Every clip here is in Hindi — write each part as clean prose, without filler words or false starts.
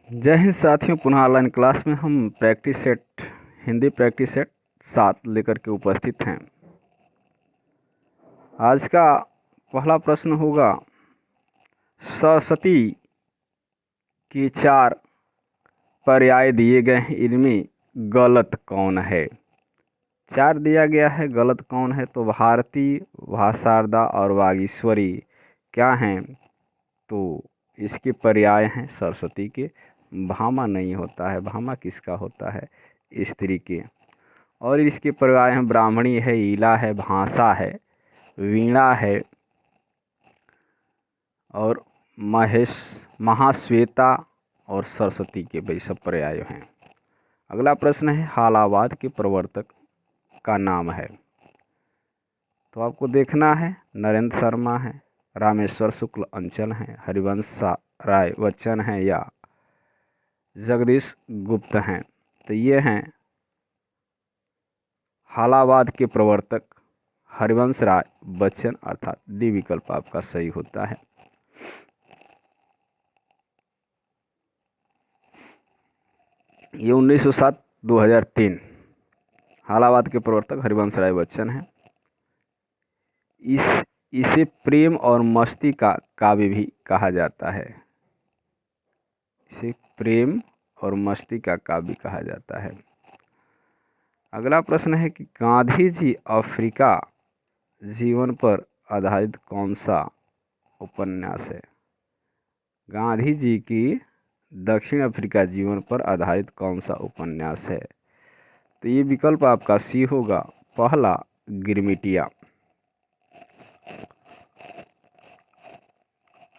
जय हिंद साथियों, पुनः ऑनलाइन क्लास में हम practice set Hindi practice set 7 लेकर के उपस्थित हैं। आज का पहला प्रश्न होगा, सरस्वती के 4 पर्याय दिए गए हैं, इनमें गलत कौन है। 4 दिया गया है, गलत कौन है। तो भारती, भाषारदा और वागीश्वरी क्या हैं, तो इसके पर्याय हैं सरस्वती के। भामा नहीं होता है, भामा किसका होता है, स्त्री के। और इसके पर्याय हैं ब्राह्मणी है, ईला है, भाषा है, वीणा है और महाश्वेता और सरस्वती के भाई सब पर्याय हैं। अगला प्रश्न है, हालावाद के प्रवर्तक का नाम है। तो आपको देखना है, नरेंद्र शर्मा है, रामेश्वर शुक्ल अंचल हैं, हरिवंश राय बच्चन हैं या जगदीश गुप्त हैं। तो ये हैं हालावाद के प्रवर्तक हरिवंश राय बच्चन, अर्थात डी विकल्प आपका सही होता है। ये 1907-2003 हालावाद के प्रवर्तक हरिवंश राय बच्चन हैं। इसे प्रेम और मस्ती का काव्य भी कहा जाता है। इसे प्रेम और मस्ती का काव्य कहा जाता है। अगला प्रश्न है कि गांधी जी अफ्रीका जीवन पर आधारित कौन सा उपन्यास है। गांधी जी की दक्षिण अफ्रीका जीवन पर आधारित कौन सा उपन्यास है। तो ये विकल्प आपका सी होगा, पहला गिरमिटिया।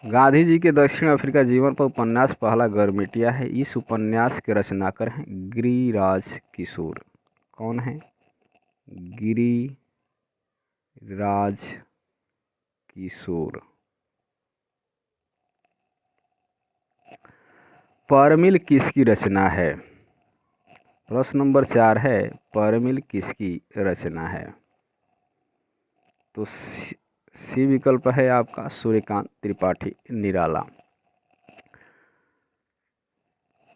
गांधी जी के दक्षिण अफ्रीका जीवन पर उपन्यास पहला गिरमिटिया है। इस उपन्यास के रचनाकार हैं गिरिराज किशोर। कौन है? गिरिराज किशोर। परमिल किसकी रचना है। प्रश्न नंबर 4 है, परमिल किसकी रचना है। तो सी विकल्प है आपका सूर्यकांत त्रिपाठी निराला।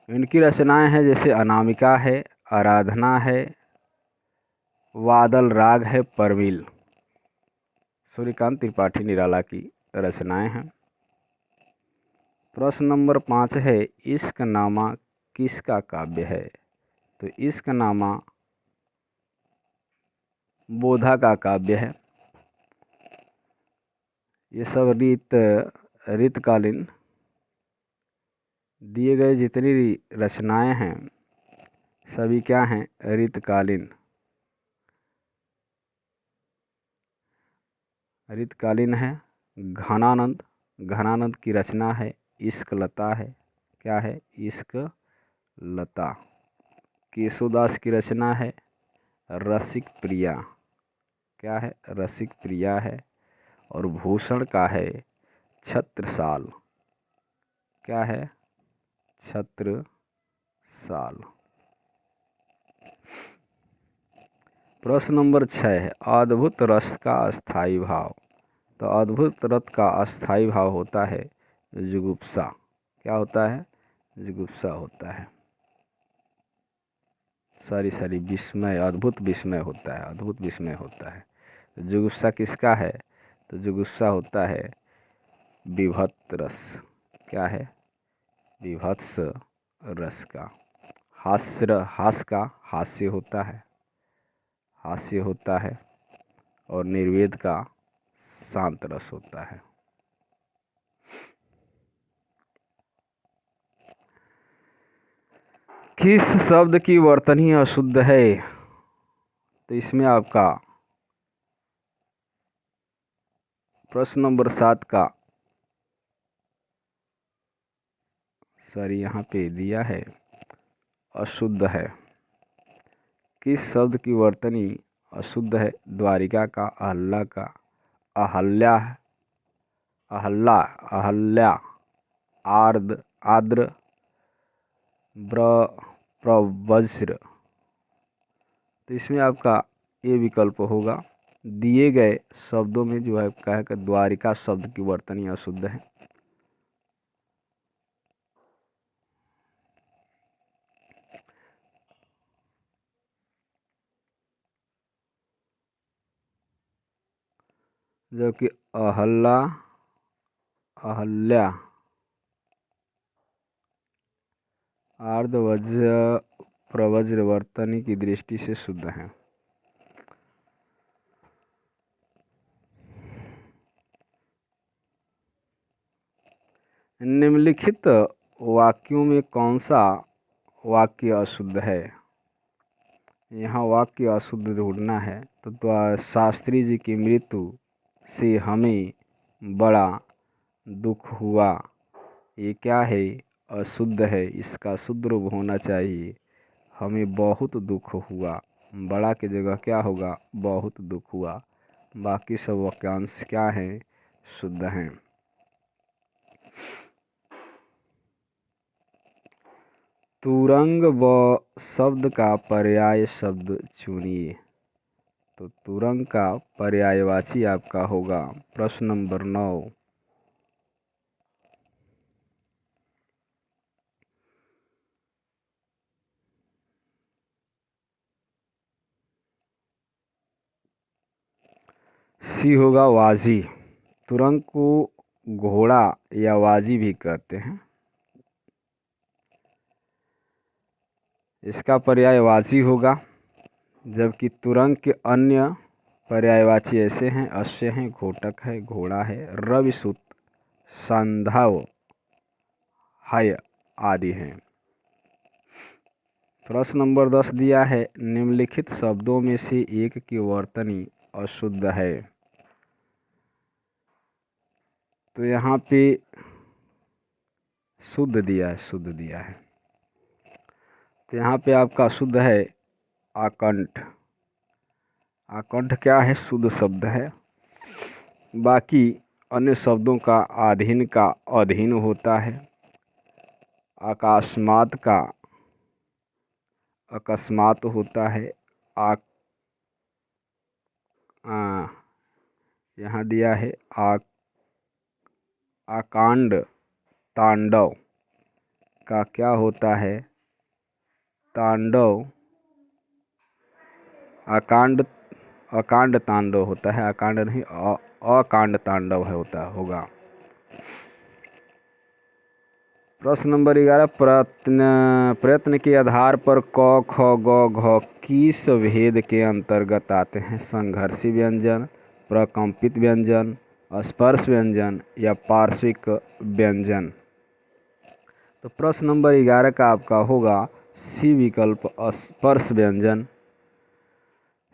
इनकी रचनाएं हैं जैसे अनामिका है, आराधना है, वादल राग है, परमिल। सूर्यकांत त्रिपाठी निराला की रचनाएं हैं। प्रश्न नंबर 5 है, इश्क नामा किसका काव्य है। तो इश्क नामा बोधा का काव्य है। ये सब रीतकालीन दिए गए जितनी रचनाएं हैं सभी क्या हैं, रीतकालीन है। घनानंद की रचना है इश्क लता है। क्या है? इश्क लता। केशोदास की रचना है रसिक प्रिया। क्या है? रसिक प्रिया है। और भूषण का है छत्रसाल। क्या है? छत्रसाल। प्रश्न नंबर 6 है, अद्भुत रस का अस्थाई भाव। तो अद्भुत रस का अस्थाई भाव होता है जुगुप्सा। क्या होता है? जुगुप्सा होता है। सारी विस्मय, अद्भुत विस्मय होता है, अद्भुत विस्मय होता है। तो जुगुप्सा किसका है? तो जुगुप्सा होता है विभत्स रस। क्या है? विभत्स रस का। हास्य का हास्य होता है और निर्वेद का शांत रस होता है। किस शब्द की वर्तनी अशुद्ध है। तो इसमें आपका प्रश्न नंबर 7 का यहाँ पे दिया है अशुद्ध है। किस शब्द की वर्तनी अशुद्ध है। द्वारिका का, अहल्ला का, अहल्या, आर्द्र, प्रवज्र। तो इसमें आपका ये विकल्प होगा, दिए गए शब्दों में जो है क्या है कि द्वारिका शब्द की वर्तनी अशुद्ध है। जो कि अहल्या आर्धवज्र प्रवज्रवर्तनी की दृष्टि से शुद्ध है। निम्नलिखित वाक्यों में कौन सा वाक्य अशुद्ध है? यहाँ वाक्य अशुद्ध ढूंढना है। तो शास्त्री जी की मृत्यु से हमें बड़ा दुख हुआ, ये क्या है? अशुद्ध है। इसका शुद्ध रूप होना चाहिए हमें बहुत दुख हुआ। बड़ा की जगह क्या होगा? बहुत दुख हुआ। बाकी सब वाक्यांश क्या हैं? शुद्ध हैं। तुरंग व शब्द का पर्याय शब्द चुनिए। तो तुरंग का पर्यायवाची आपका होगा प्रश्न नंबर 9। सी होगा वाजी। तुरंग को घोड़ा या वाजी भी कहते हैं। इसका पर्याय वाजी होगा। जबकि तुरंग के अन्य पर्यायवाची ऐसे हैं: अश्य है, घोटक है, घोड़ा है, रविसुत, संधाव, हय आदि हैं। प्रश्न नंबर 10 दिया है, निम्नलिखित शब्दों में से एक की वर्तनी अशुद्ध है। तो यहाँ पे शुद्ध दिया है, शुद्ध दिया है। तो यहाँ पे आपका शुद्ध है आकंठ। आकंठ क्या है? शुद्ध शब्द है। बाकी अन्य शब्दों का अधीन का अधीन होता है। अकस्मात का अकस्मात होता है। यहाँ दिया है आकांड तांडव का क्या होता है? तांडव अकांड तांडव होता है। अकांड नहीं, अकांड तांडव होगा। प्रश्न नंबर 11, प्रयत्न के आधार पर क, ख, ग, घ किस भेद के अंतर्गत आते हैं? संघर्षी व्यंजन, प्रकंपित व्यंजन, स्पर्श व्यंजन या पार्श्विक व्यंजन। तो प्रश्न नंबर 11 का आपका होगा सी विकल्प, स्पर्श व्यंजन।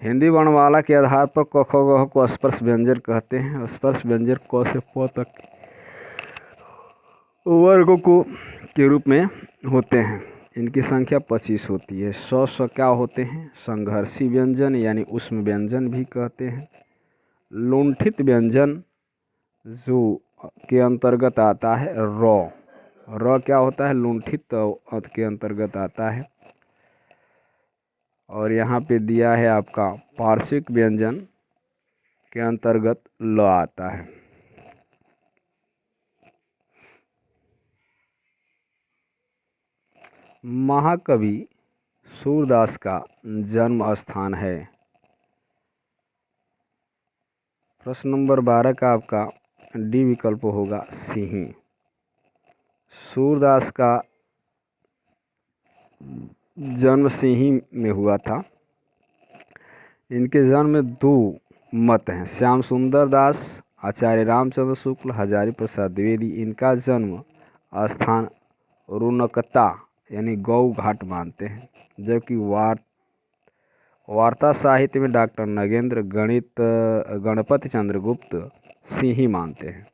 हिंदी वर्णमाला के आधार पर क, ख, ग को स्पर्श व्यंजन कहते हैं। स्पर्श व्यंजन क से प तक वर्गों को के रूप में होते हैं। इनकी संख्या 25 होती है। स क्या होते हैं? संघर्षी व्यंजन यानी उष्म व्यंजन भी कहते हैं। लुंठित व्यंजन जो के अंतर्गत आता है र क्या होता है? लुंठित के अंतर्गत आता है। और यहाँ पे दिया है आपका पार्श्विक व्यंजन के अंतर्गत ल आता है। महाकवि सूरदास का जन्म स्थान है। प्रश्न नंबर 12 का आपका डी विकल्प होगा सिंही। सूरदास का जन्म सिंही में हुआ था। इनके जन्म में दो मत हैं: श्याम सुंदर दास, आचार्य रामचंद्र शुक्ल, हजारी प्रसाद द्विवेदी। इनका जन्म स्थान रुनकता यानी गौ घाट मानते हैं। जबकि वार्ता साहित्य में डॉक्टर नगेंद्र गणपति चंद्रगुप्त सिंही मानते हैं।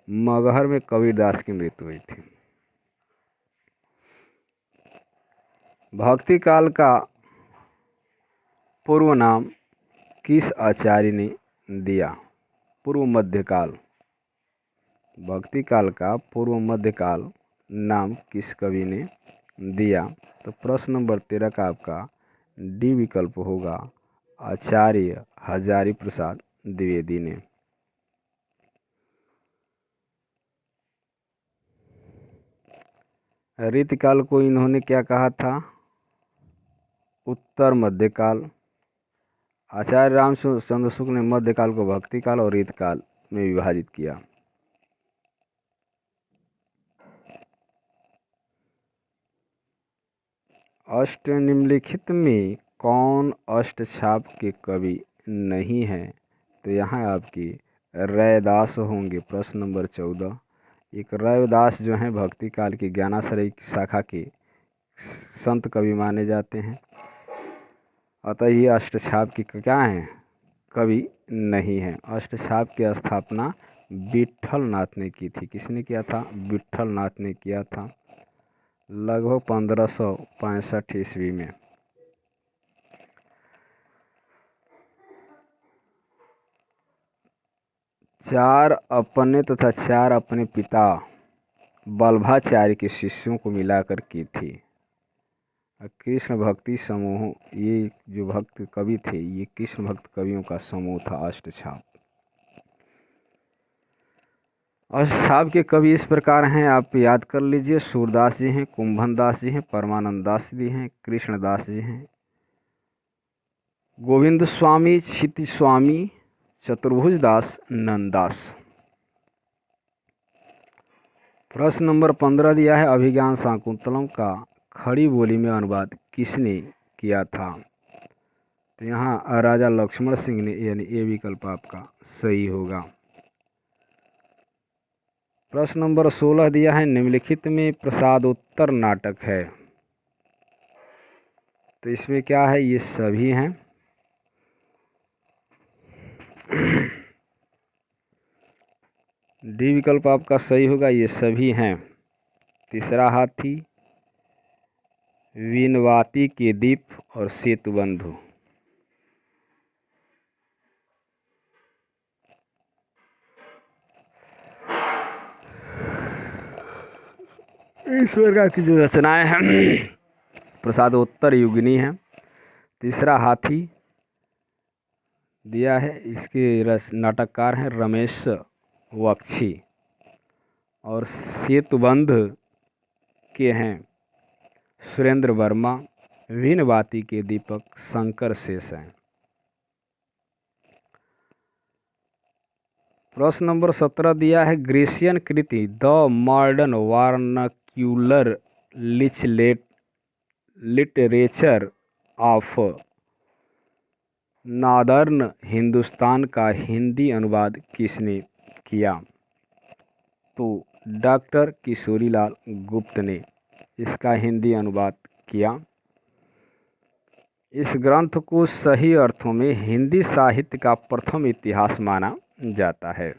मगहर में कबीरदास की मृत्यु हुई थी। भक्ति काल का पूर्व नाम किस आचार्य ने दिया? पूर्व मध्यकाल। भक्ति काल का पूर्व मध्यकाल नाम किस कवि ने दिया? तो प्रश्न नंबर 13 का आपका डी विकल्प होगा आचार्य हजारी प्रसाद द्विवेदी ने। रीतकाल को इन्होंने क्या कहा था? उत्तर मध्यकाल। आचार्य रामचंद्र शुक्ल ने मध्यकाल को भक्ति काल और रीतकाल में विभाजित किया। अष्ट निम्नलिखित में कौन अष्टछाप के कवि नहीं है? तो यहाँ आपकी रैदास होंगे। प्रश्न नंबर 14। एक रैदास जो हैं भक्ति काल के ज्ञानाश्रय शाखा के संत कवि माने जाते हैं, अतः ये अष्टछाप की क्या हैं? कवि नहीं है। अष्टछाप की स्थापना विट्ठल नाथ ने की थी। किसने किया था? विट्ठल नाथ ने किया था, लगभग 1565 ईस्वी में। चार अपने तथा चार अपने पिता वल्लभाचार्य के शिष्यों को मिलाकर की थी। कृष्ण भक्ति समूह, ये जो भक्त कवि थे ये कृष्ण भक्त कवियों का समूह था अष्टछाप। अष्टछाप के कवि इस प्रकार हैं, आप याद कर लीजिए। सूरदास जी हैं, कुंभन दास जी हैं, परमानंद दास जी हैं, कृष्णदास जी हैं, गोविंद स्वामी, क्षिति स्वामी, चतुर्भुज दास, नंददास। प्रश्न नंबर 15 दिया है, अभिज्ञान शाकुंतलम का खड़ी बोली में अनुवाद किसने किया था? तो यहाँ राजा लक्ष्मण सिंह ने, यानी ए विकल्प आपका सही होगा। प्रश्न नंबर 16 दिया है, निम्नलिखित में प्रसादोत्तर नाटक है। तो इसमें क्या है? ये सभी हैं। डी विकल्प आपका सही होगा, ये सभी हैं। तीसरा हाथी, विनवाती के दीप और सेतुबंधु। इस प्रकार की जो रचनाएं हैं प्रसादोत्तर युगनी हैं। तीसरा हाथी दिया है, इसके नाटककार हैं रमेश वक्छी, और सेतुबंध के हैं सुरेंद्र वर्मा, विनवाती के दीपक शंकर शेष हैं। प्रश्न नंबर 17 दिया है, ग्रीसियन कृति the modern vernacular literature of northern Hindustan का हिंदी अनुवाद किसने किया? तो डॉक्टर किशोरीलाल गुप्त ने इसका हिंदी अनुवाद किया। इस ग्रंथ को सही अर्थों में हिंदी साहित्य का प्रथम इतिहास माना जाता है।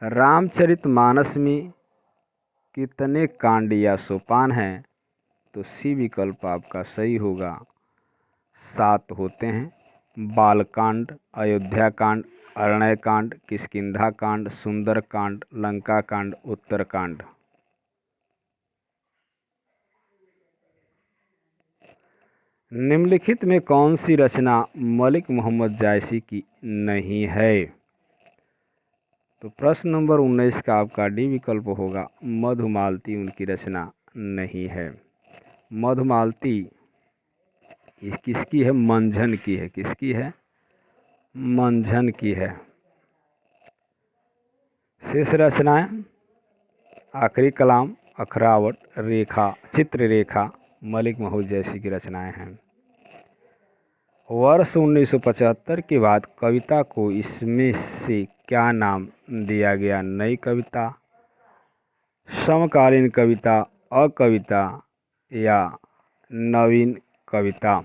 रामचरितमानस में कितने कांड या सोपान हैं? तो सी विकल्प आपका सही होगा, 7 होते हैं। बालकांड, अयोध्या कांड, अरण्य कांड, किष्किंधा कांड, सुंदर कांड, लंका कांड, उत्तरकांड। निम्नलिखित में कौन सी रचना मलिक मोहम्मद जायसी की नहीं है? तो प्रश्न नंबर 19 का आपका डी विकल्प होगा, मधुमालती उनकी रचना नहीं है। मधुमालती किसकी है? मंझन की है। किसकी है? मंझन की है। शेष रचनाएं आखिरी कलाम, अखरावट, रेखा, चित्ररेखा मलिक मोहम्मद जायसी की रचनाएं हैं। वर्ष 1975 के बाद कविता को इसमें से क्या नाम दिया गया? नई कविता, समकालीन कविता, अकविता या नवीन कविता?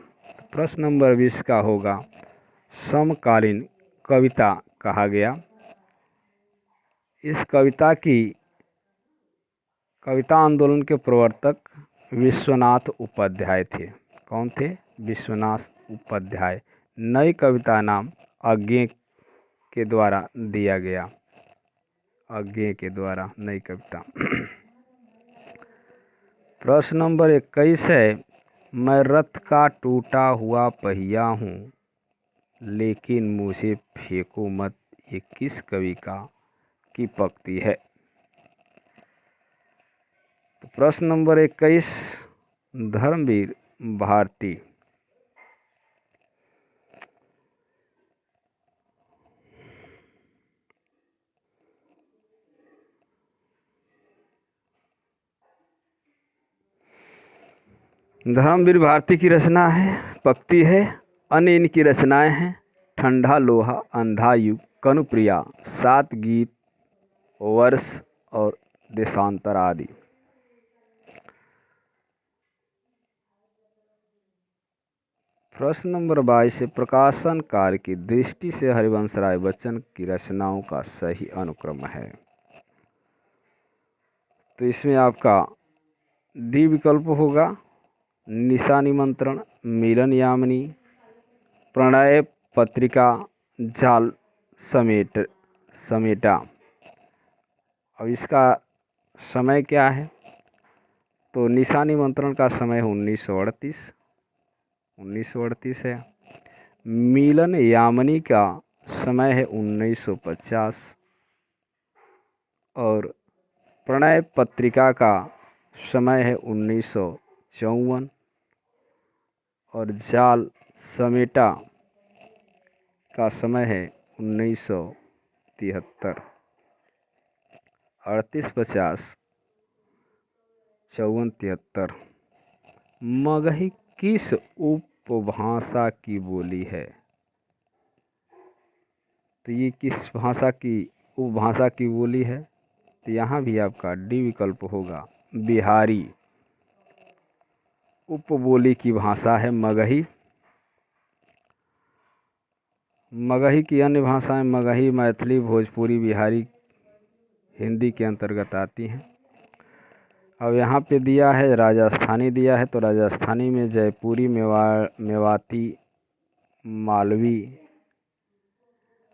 प्रश्न नंबर 20 का होगा, समकालीन कविता कहा गया। इस कविता आंदोलन के प्रवर्तक विश्वनाथ उपाध्याय थे। कौन थे? विश्वनाथ उपाध्याय। नई कविता नाम अज्ञे के द्वारा दिया गया। अज्ञे के द्वारा नई कविता। प्रश्न नंबर 21 है, मैं रथ का टूटा हुआ पहिया हूँ लेकिन मुझे फेंको मत, ये किस कवि की पंक्ति है? तो प्रश्न नंबर 21 धर्मवीर भारती। धर्मवीर भारती की रचना है, पक्ति है। अन्य इनकी रचनाएं हैं ठंडा लोहा, अंधा युग, कनुप्रिया, सात गीत, वर्ष और देशांतर आदि। प्रश्न नंबर 22 से प्रकाशन कार्य की दृष्टि से हरिवंश राय बच्चन की रचनाओं का सही अनुक्रम है। तो इसमें आपका डी विकल्प होगा। निशा निमंत्रण, मिलन यामिनी, प्रणय पत्रिका, जाल समेटा। अब इसका समय क्या है? तो निशा निमंत्रण का समय 1938 है। मिलन यामिनी का समय है 1950 और प्रणय पत्रिका का समय है 1954 और जाल समेटा का समय है 1973। 38, 50, 54, 73। मगही किस उपभाषा की बोली है? तो ये किस भाषा की उपभाषा की बोली है? तो यहाँ भी आपका डी विकल्प होगा, बिहारी उपबोली की भाषा है मगही। मगही की अन्य भाषाएं मगही, मैथिली, भोजपुरी, बिहारी, हिंदी के अंतर्गत आती हैं। अब यहाँ पे दिया है राजस्थानी दिया है, तो राजस्थानी में जयपुरी, मेवाती, मालवी।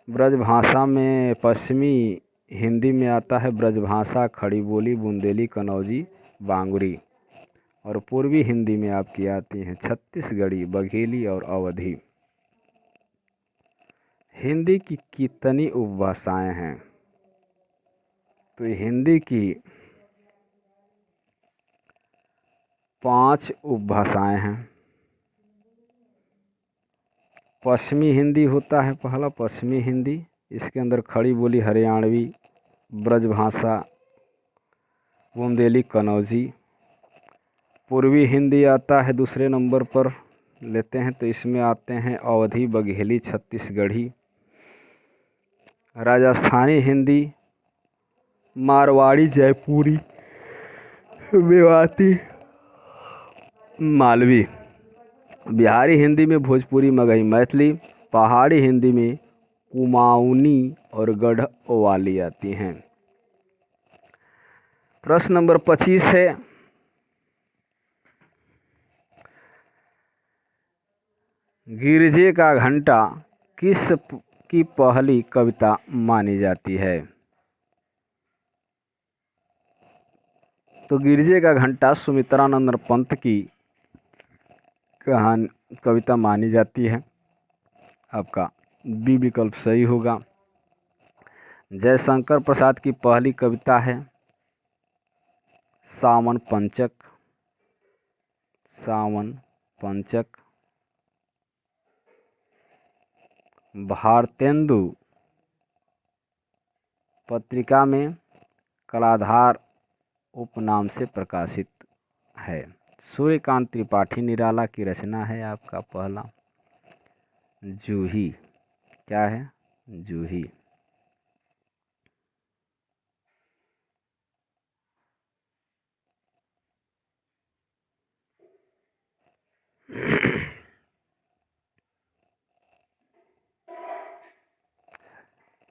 ब्रजभाषा में पश्चिमी हिंदी में आता है ब्रजभाषा, खड़ी बोली, बुंदेली, कनौजी, बांगुरी। और पूर्वी हिंदी में आपकी आती हैं छत्तीसगढ़ी, बघेली और अवधी। हिंदी की कितनी उपभाषाएं हैं? तो हिंदी की 5 उपभाषाएं हैं। पश्चिमी हिंदी होता है पहला, पश्चिमी हिंदी। इसके अंदर खड़ी बोली हरियाणवी, ब्रजभाषा, बुंदेली, कनौजी। पूर्वी हिंदी आता है दूसरे नंबर पर लेते हैं, तो इसमें आते हैं अवधी, बघेली, छत्तीसगढ़ी। राजस्थानी हिंदी मारवाड़ी, जयपुरी, मेवाती, मालवी। बिहारी हिंदी में भोजपुरी, मगही, मैथिली। पहाड़ी हिंदी में कुमाऊनी और गढ़वाली आती हैं। प्रश्न नंबर 25 है, गिरजे का घंटा किस की पहली कविता मानी जाती है? तो गिरजे का घंटा सुमित्रानंद पंत की कविता मानी जाती है। आपका बी विकल्प सही होगा। जयशंकर प्रसाद की पहली कविता है सावन पंचक। सावन पंचक। भारतेंदु पत्रिका में कलाधार उपनाम से प्रकाशित है। सूर्यकांत त्रिपाठी निराला की रचना है आपका पहला जूही। क्या है? जूही।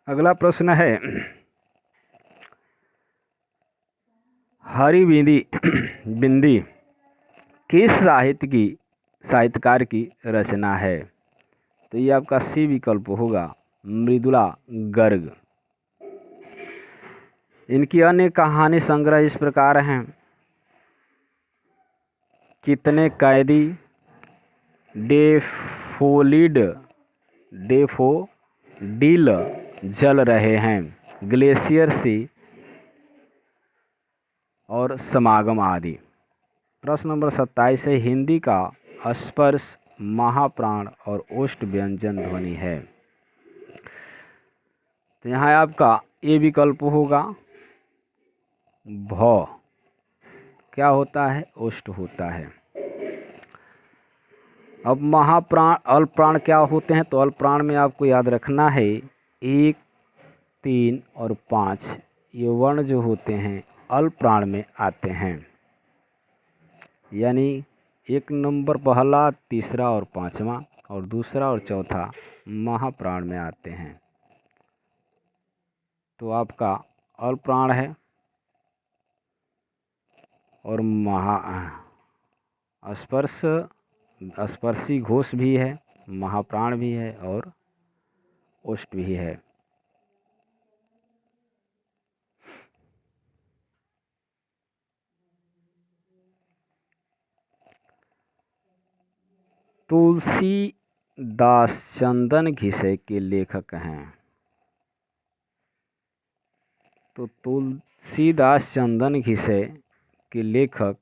अगला प्रश्न है, हरी बिंदी किस साहित्यकार की रचना है? तो ये आपका सी विकल्प होगा, मृदुला गर्ग। इनकी अन्य कहानी संग्रह इस प्रकार हैं, कितने कैदी, डेफोडिल जल रहे हैं, ग्लेशियर सी और समागम आदि। प्रश्न नंबर 27 है, हिंदी का स्पर्श, महाप्राण और ओष्ठ व्यंजन ध्वनि है। तो यहाँ आपका ए विकल्प होगा, भ। क्या होता है? ओष्ठ होता है। अब महाप्राण अल्प प्राण क्या होते हैं, तो अल्प प्राण में आपको याद रखना है 1, 3 और 5 ये वर्ण जो होते हैं अल्प प्राण में आते हैं, यानी 1 नंबर पहला, तीसरा और पांचवा और दूसरा और चौथा महाप्राण में आते हैं। तो आपका अल्प प्राण है और स्पर्शी घोष भी है, महाप्राण भी है और ओष्ठ भी है। तुलसीदास चंदन घिसे के लेखक हैं। तो तुलसीदास चंदन घिसे के लेखक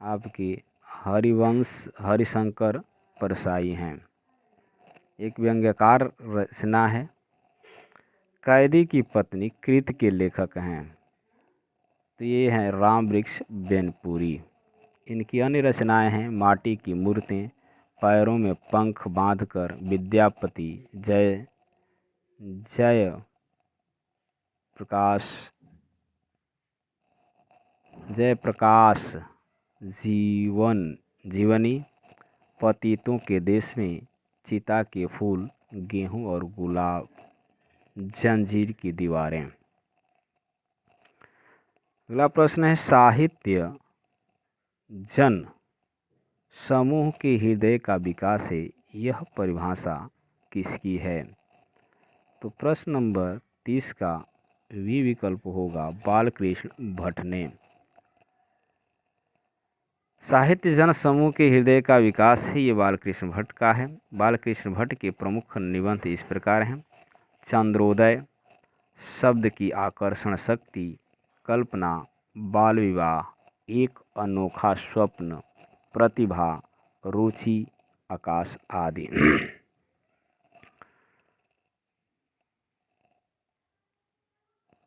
आपकी हरिशंकर परसाई हैं। एक व्यंग्यकार रचना है। कैदी की पत्नी कृत के लेखक हैं, तो ये हैं राम वृक्ष बेनपुरी। इनकी अन्य रचनाएं हैं माटी की मूर्तें, पैरों में पंख बांधकर विद्यापति, जय जय प्रकाश, जीवनी, पतितों के देश में, चिता के फूल, गेहूं और गुलाब, जंजीर की दीवारें। अगला प्रश्न है साहित्य जन समूह के हृदय का विकास है, यह परिभाषा किसकी है? तो प्रश्न नंबर 30 का वी विकल्प होगा बालकृष्ण भट्ट ने। साहित्य जन समूह के हृदय का विकास है, ये बालकृष्ण भट्ट का है। बालकृष्ण भट्ट के प्रमुख निबंध इस प्रकार हैं। चंद्रोदय, शब्द की आकर्षण शक्ति, कल्पना, बाल विवाह, एक अनोखा स्वप्न, प्रतिभा, रुचि, आकाश आदि।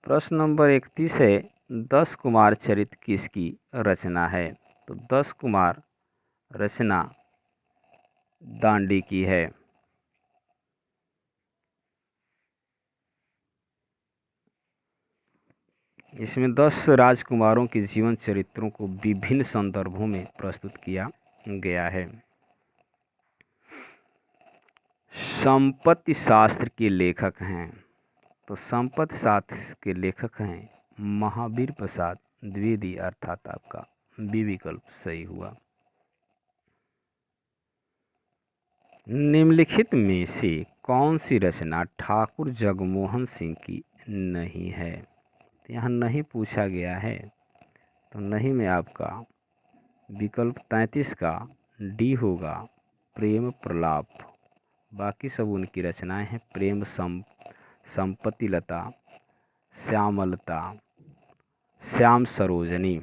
प्रश्न नंबर 31 है 10 कुमार चरित किसकी रचना है? तो 10 कुमार रचना दांडी की है। इसमें 10 राजकुमारों के जीवन चरित्रों को विभिन्न संदर्भों में प्रस्तुत किया गया है। संपत्ति शास्त्र के लेखक हैं, तो संपत्ति शास्त्र के लेखक हैं महावीर प्रसाद द्विवेदी, अर्थात आपका बी विकल्प सही हुआ। निम्नलिखित में से कौन सी रचना ठाकुर जगमोहन सिंह की नहीं है? तो यहाँ नहीं पूछा गया है, तो नहीं में आपका विकल्प 33 का डी होगा प्रेम प्रलाप। बाकी सब उनकी रचनाएं हैं। प्रेम संपत्ति लता, श्यामलता, श्याम सरोजनी।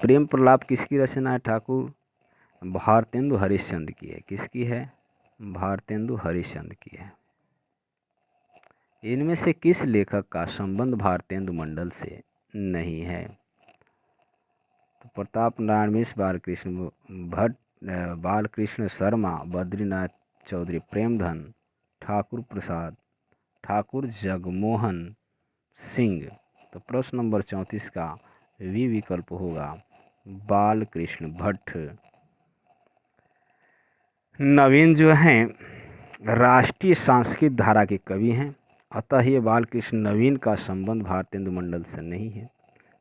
प्रेम प्रलाप किसकी रचना है? ठाकुर भारतेंदु हरिश्चंद्र की है। किसकी है? भारतेंदु हरिश्चंद्र की है। इनमें से किस लेखक का संबंध भारतेंदु मंडल से नहीं है? तो प्रताप नारायण मिश्र, बालकृष्ण भट्ट, बालकृष्ण शर्मा, बद्रीनाथ चौधरी प्रेमधन, ठाकुर प्रसाद, ठाकुर जगमोहन सिंह। तो प्रश्न नंबर 34 का वी विकल्प होगा बालकृष्ण भट्ट। नवीन जो हैं राष्ट्रीय संस्कृत धारा के कवि हैं, अतः ये बालकृष्ण नवीन का संबंध भारतेंदु मंडल से नहीं है।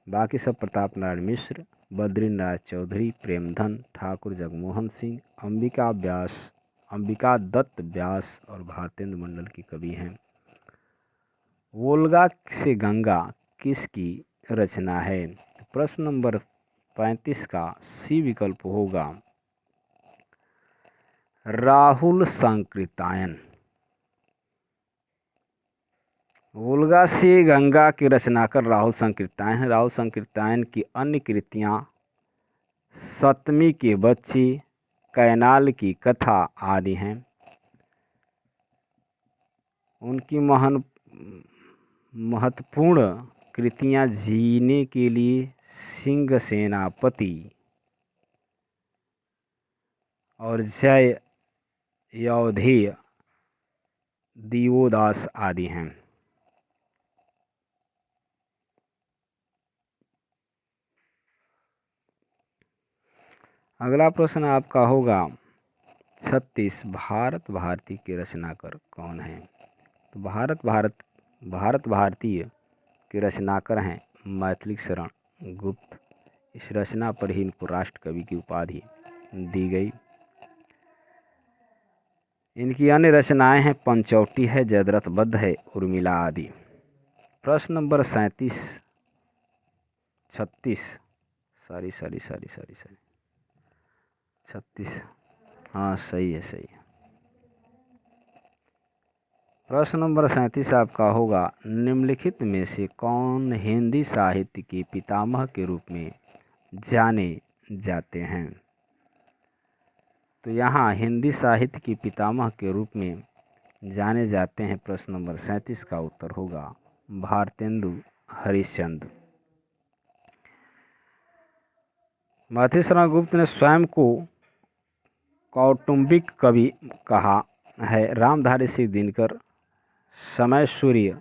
बाकी सब प्रताप नारायण मिश्र, बद्रीनाथ चौधरी, प्रेमधन, ठाकुर जगमोहन सिंह, अंबिका दत्त व्यास और भारतेंदु मंडल की कवि हैं। वोल्गा से गंगा किसकी रचना है? प्रश्न नंबर 35 का सी विकल्प होगा राहुल संकृतायन। वोल्गा से गंगा की रचनाकार राहुल संकृतायन है। राहुल संकृतायन की अन्य कृतियाँ सतमी के बच्चे, कैनाल की कथा आदि हैं। उनकी महत्वपूर्ण कृतियां जीने के लिए सिंह सेनापति और जय यौधेय दिवोदास आदि हैं। अगला प्रश्न आपका होगा 36, भारत भारती के रचनाकार कौन हैं? तो भारत भारतीय के रचनाकार हैं मैथिली शरण गुप्त। इस रचना पर ही इनको राष्ट्रकवि की उपाधि दी गई। इनकी अन्य रचनाएं हैं पंचवटी है, जयद्रथ बद्ध है, उर्मिला आदि। प्रश्न नंबर 36, हाँ सही है। प्रश्न नंबर 37 आपका होगा, निम्नलिखित में से कौन हिंदी साहित्य के पितामह के रूप में जाने जाते हैं? तो यहाँ हिंदी साहित्य की पितामह के रूप में जाने जाते हैं। प्रश्न नंबर 37 का उत्तर होगा भारतेंदु हरिश्चंद्र। मैथिली शरण गुप्त ने स्वयं को कौटुंबिक कवि कहा है। रामधारी सिंह दिनकर समय सूर्य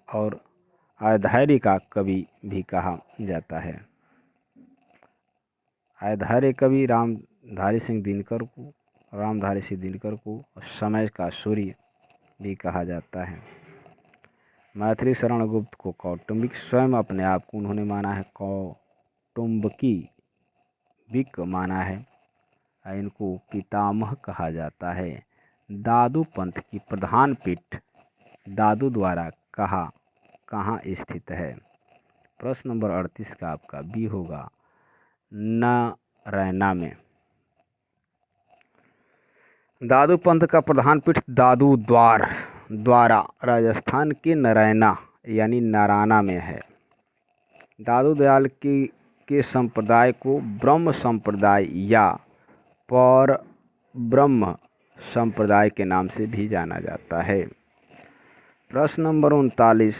और आधैर्य का कवि भी कहा जाता है। आधैर्य कवि रामधारी सिंह दिनकर को समय का सूर्य भी कहा जाता है। मैथिली शरण गुप्त को कौटुंबिक, स्वयं अपने आप को उन्होंने माना है कौटुंबिक माना है। इनको पितामह कहा जाता है। दादू पंथ की प्रधान पीठ दादू द्वारा कहाँ स्थित है? प्रश्न नंबर 38 का आपका बी होगा नारैना में। दादू पंथ का प्रधान पीठ दादू द्वारा राजस्थान के नारैना यानी नाराना में है। दादू दयाल के संप्रदाय को ब्रह्म संप्रदाय या पर ब्रह्म संप्रदाय के नाम से भी जाना जाता है। प्रश्न नंबर 39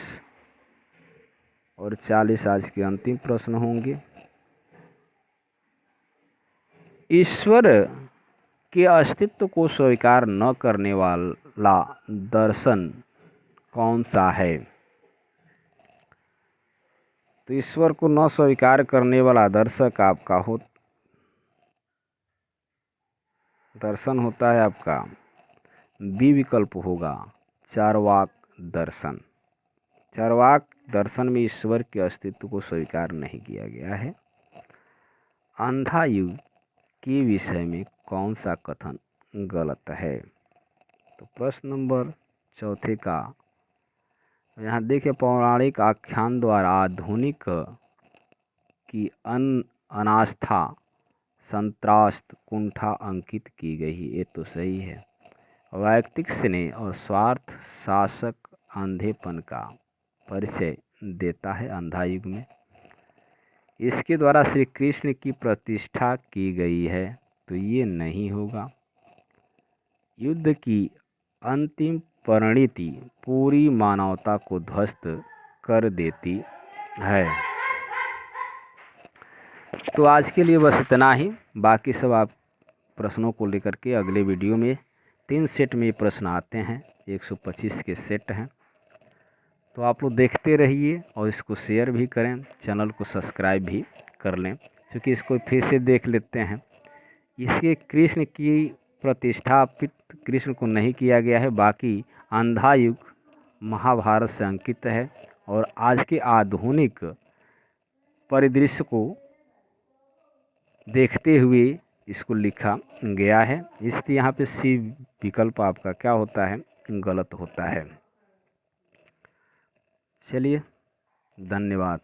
और 40 आज के अंतिम प्रश्न होंगे। ईश्वर के अस्तित्व को स्वीकार न करने वाला दर्शन कौन सा है? तो ईश्वर को न स्वीकार करने वाला दर्शन होता है आपका बी विकल्प होगा चार्वाक दर्शन। चार्वाक दर्शन में ईश्वर के अस्तित्व को स्वीकार नहीं किया गया है। अंधा युग के विषय में कौन सा कथन गलत है? तो प्रश्न नंबर 4 का यहाँ देखिए, पौराणिक आख्यान द्वारा आधुनिक की अनास्था संत्रास्त कुंठा अंकित की गई। ये तो सही है। वैयक्तिक स्नेह और स्वार्थ शासक अंधेपन का परिचय देता है अंधा युग में। इसके द्वारा श्री कृष्ण की प्रतिष्ठा की गई है, तो ये नहीं होगा। युद्ध की अंतिम परिणति पूरी मानवता को ध्वस्त कर देती है। तो आज के लिए बस इतना ही। बाकी सब आप प्रश्नों को लेकर के अगले वीडियो में 3 सेट में प्रश्न आते हैं, 125 के सेट हैं। तो आप लोग देखते रहिए और इसको शेयर भी करें, चैनल को सब्सक्राइब भी कर लें, क्योंकि इसको फिर से देख लेते हैं। इसके कृष्ण की प्रतिष्ठापित कृष्ण को नहीं किया गया है, बाकी अंधा युग महाभारत से अंकित है और आज के आधुनिक परिदृश्य को देखते हुए इसको लिखा गया है। इसलिए यहाँ पे सी विकल्प आपका क्या होता है? गलत होता है। चलिए, धन्यवाद।